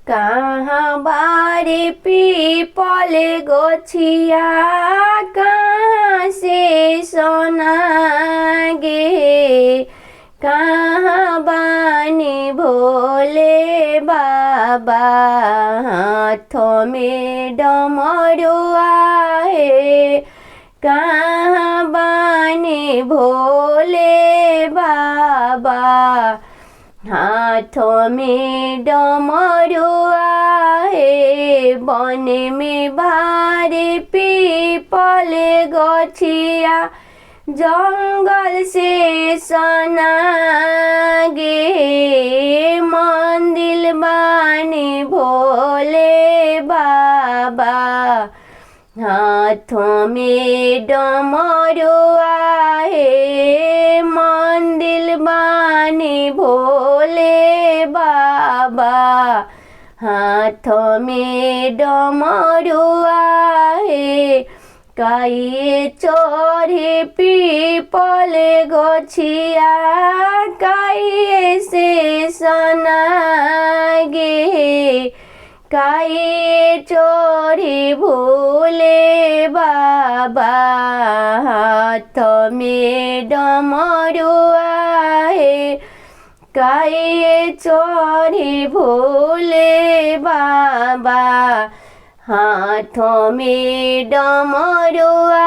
कहाँ बारे पीपल गोछिया कहाँ से सोना गे, कहाँ बानी भोले बाबा हाथों में डमरुआ है, कहाँ बानी भोले बाबा हाथों में डमरुआ है। वन में भारी पीपल गछिया जंगल से सना गे, मंदिर बानी भोले बाबा हाथों में डमरुआ है, मंदिर बानी भोले बाबा हाथों में डमरुआ है। काई चोरी पीपल गछिया काई से सना गे, काई चोरी भोले बाबा हाथ में डमरुआ है, काई चोरी भोले बाबा हाथों में डमरुआ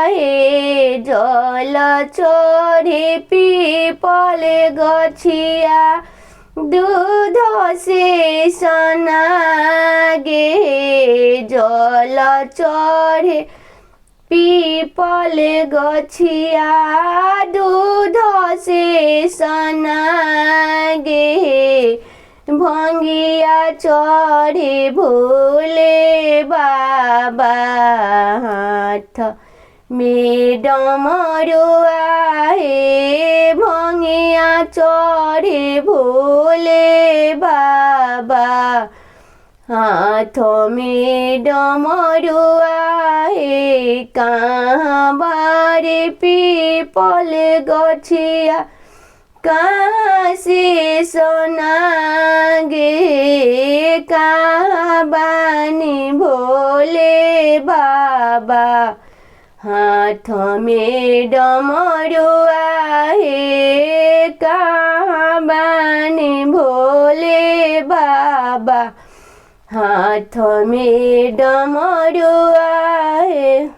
है। जल चोरी पीपल गछिया दूध से सना गे, जल चोरी पीपल गछिया दूध से सना गे, भंगिया चढ़ी भोले बाबा हाथ में डमरुआ है, भंगिया चढ़ी भोले बाबा हाथों में डमरुआ है। कहाँ बारे पीपल गछिया कहाँ से सोना गे, कहाँ बानी भोले बाबा हाथों में डमरुआ है, कहाँ बानी भोले बाबा हाथों में डमरुआ है।